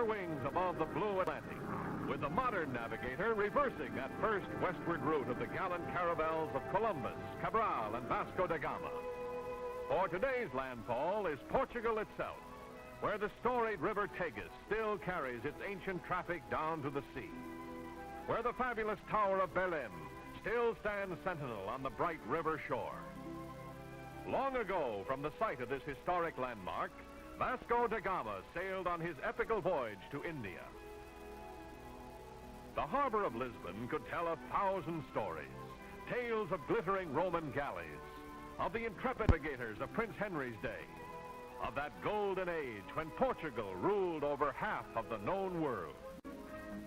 wings above the blue Atlantic, with the modern navigator reversing that first westward route of the gallant caravels of Columbus, Cabral, and Vasco da Gama. For today's landfall is Portugal itself, where the storied river Tagus still carries its ancient traffic down to the sea, where the fabulous Tower of Belém still stands sentinel on the bright river shore. Long ago, from the site of this historic landmark, Vasco da Gama sailed on his epical voyage to India. The harbor of Lisbon could tell 1,000 stories, tales of glittering Roman galleys, of the intrepid navigators of Prince Henry's day, of that golden age when Portugal ruled over half of the known world.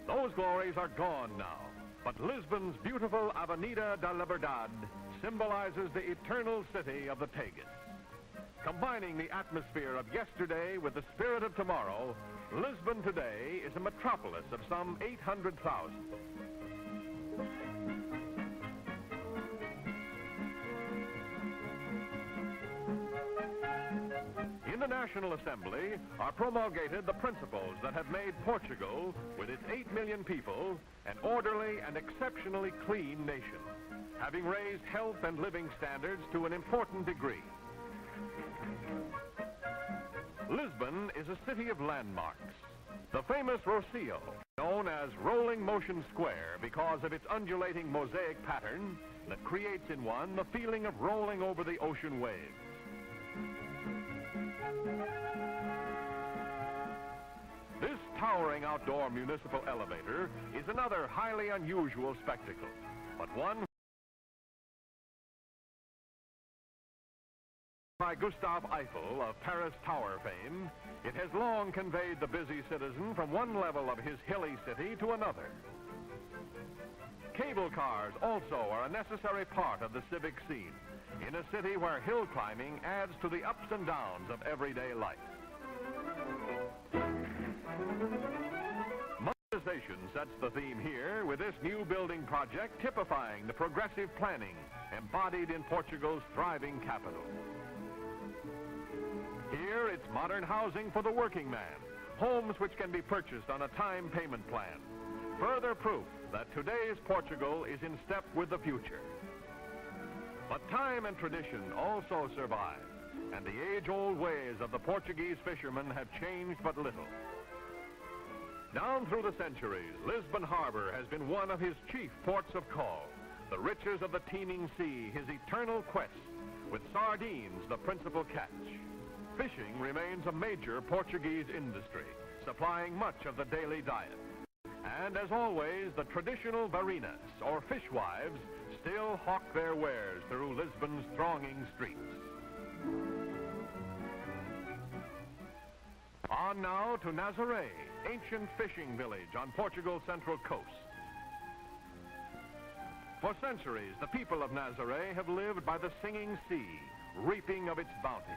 Those glories are gone now, but Lisbon's beautiful Avenida da Liberdade symbolizes the eternal city of the Tagus. Combining the atmosphere of yesterday with the spirit of tomorrow, Lisbon today is a metropolis of some 800,000. In the National Assembly are promulgated the principles that have made Portugal, with its 8 million people, an orderly and exceptionally clean nation, having raised health and living standards to an important degree. Lisbon is a city of landmarks. The famous Rocio, known as Rolling Motion Square because of its undulating mosaic pattern that creates in one the feeling of rolling over the ocean waves. This towering outdoor municipal elevator is another highly unusual spectacle, but one by Gustave Eiffel of Paris Tower fame. It has long conveyed the busy citizen from one level of his hilly city to another. Cable cars also are a necessary part of the civic scene in a city where hill climbing adds to the ups and downs of everyday life. Modernization sets the theme here, with this new building project typifying the progressive planning embodied in Portugal's thriving capital. Here, it's modern housing for the working man, homes which can be purchased on a time payment plan. Further proof that today's Portugal is in step with the future. But time and tradition also survive, and the age-old ways of the Portuguese fishermen have changed but little. Down through the centuries, Lisbon Harbor has been one of his chief ports of call, the riches of the teeming sea his eternal quest, with sardines the principal catch. Fishing remains a major Portuguese industry, supplying much of the daily diet. And as always, the traditional varinas, or fishwives, still hawk their wares through Lisbon's thronging streets. On now to Nazaré, ancient fishing village on Portugal's central coast. For centuries, the people of Nazaré have lived by the singing sea, reaping of its bounty.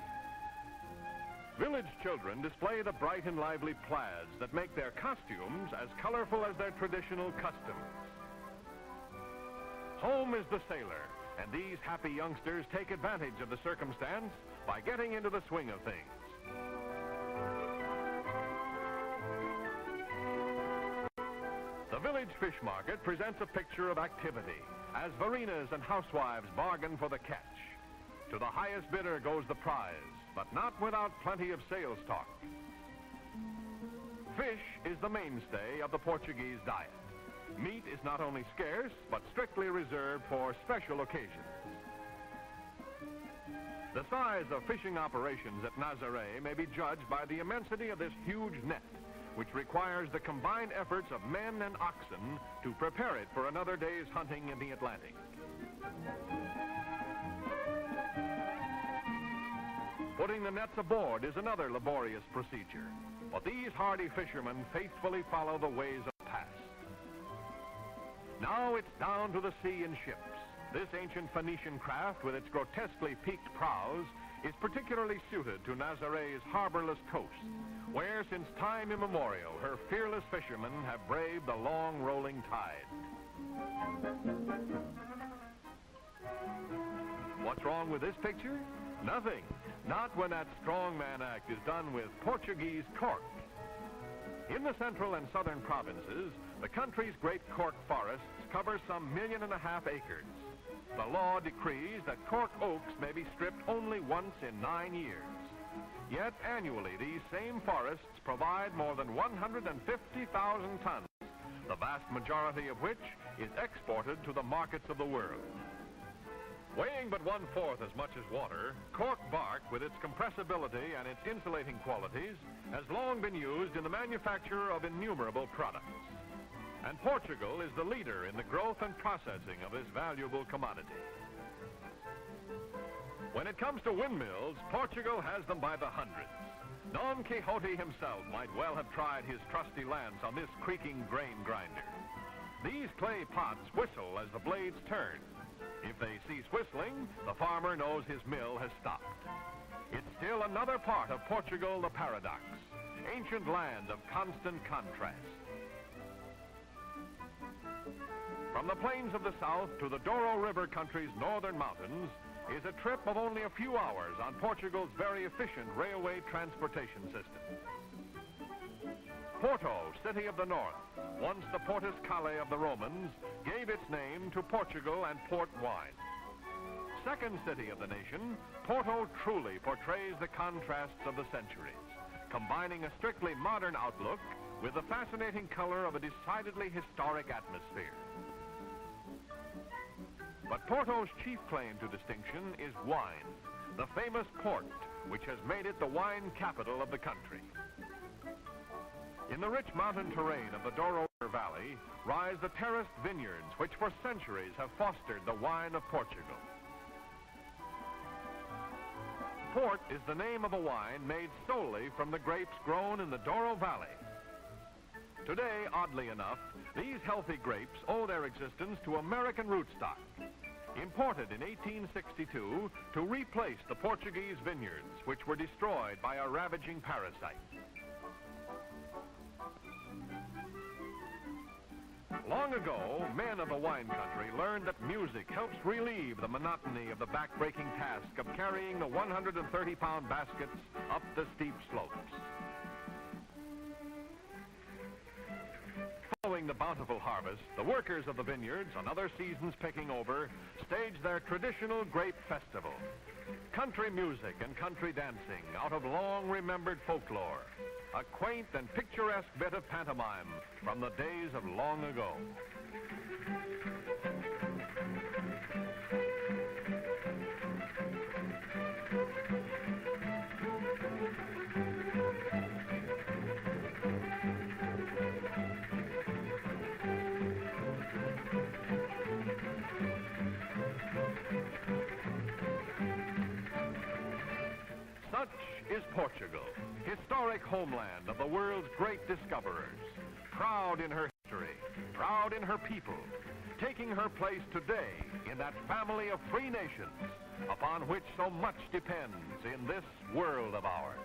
Village children display the bright and lively plaids that make their costumes as colorful as their traditional customs. Home is the sailor, and these happy youngsters take advantage of the circumstance by getting into the swing of things. The village fish market presents a picture of activity, as varinas and housewives bargain for the catch. To the highest bidder goes the prize, but not without plenty of sales talk. Fish is the mainstay of the Portuguese diet. Meat is not only scarce, but strictly reserved for special occasions. The size of fishing operations at Nazaré may be judged by the immensity of this huge net, which requires the combined efforts of men and oxen to prepare it for another day's hunting in the Atlantic. Putting the nets aboard is another laborious procedure, but these hardy fishermen faithfully follow the ways of the past. Now it's down to the sea in ships. This ancient Phoenician craft, with its grotesquely peaked prows, is particularly suited to Nazaré's harborless coast, where since time immemorial her fearless fishermen have braved the long rolling tide. What's wrong with this picture? Nothing. Not when that strongman act is done with Portuguese cork. In the central and southern provinces, the country's great cork forests cover some 1.5 million acres. The law decrees that cork oaks may be stripped only once in 9 years. Yet annually, these same forests provide more than 150,000 tons, the vast majority of which is exported to the markets of the world. Weighing but 1/4 as much as water, cork bark, with its compressibility and its insulating qualities, has long been used in the manufacture of innumerable products. And Portugal is the leader in the growth and processing of this valuable commodity. When it comes to windmills, Portugal has them by the hundreds. Don Quixote himself might well have tried his trusty lance on this creaking grain grinder. These clay pots whistle as the blades turn. If they cease whistling, the farmer knows his mill has stopped. It's still another part of Portugal, the paradox, ancient land of constant contrast. From the plains of the south to the Douro River country's northern mountains is a trip of only a few hours on Portugal's very efficient railway transportation system. Porto, city of the north, once the Portus Cale of the Romans, gave its name to Portugal and port wine. Second city of the nation, Porto truly portrays the contrasts of the centuries, combining a strictly modern outlook with the fascinating color of a decidedly historic atmosphere. But Porto's chief claim to distinction is wine, the famous port, which has made it the wine capital of the country. In the rich mountain terrain of the Douro River Valley rise the terraced vineyards which for centuries have fostered the wine of Portugal. Port is the name of a wine made solely from the grapes grown in the Douro Valley. Today, oddly enough, these healthy grapes owe their existence to American rootstock, imported in 1862 to replace the Portuguese vineyards which were destroyed by a ravaging parasite. Long ago, men of the wine country learned that music helps relieve the monotony of the back-breaking task of carrying the 130-pound baskets up the steep slopes. Following the bountiful harvest, the workers of the vineyards, on other seasons picking over, stage their traditional grape festival. Country music and country dancing out of long-remembered folklore. A quaint and picturesque bit of pantomime from the days of long ago. Such is Portugal, historic homeland of the world's great discoverers, proud in her history, proud in her people, taking her place today in that family of free nations upon which so much depends in this world of ours.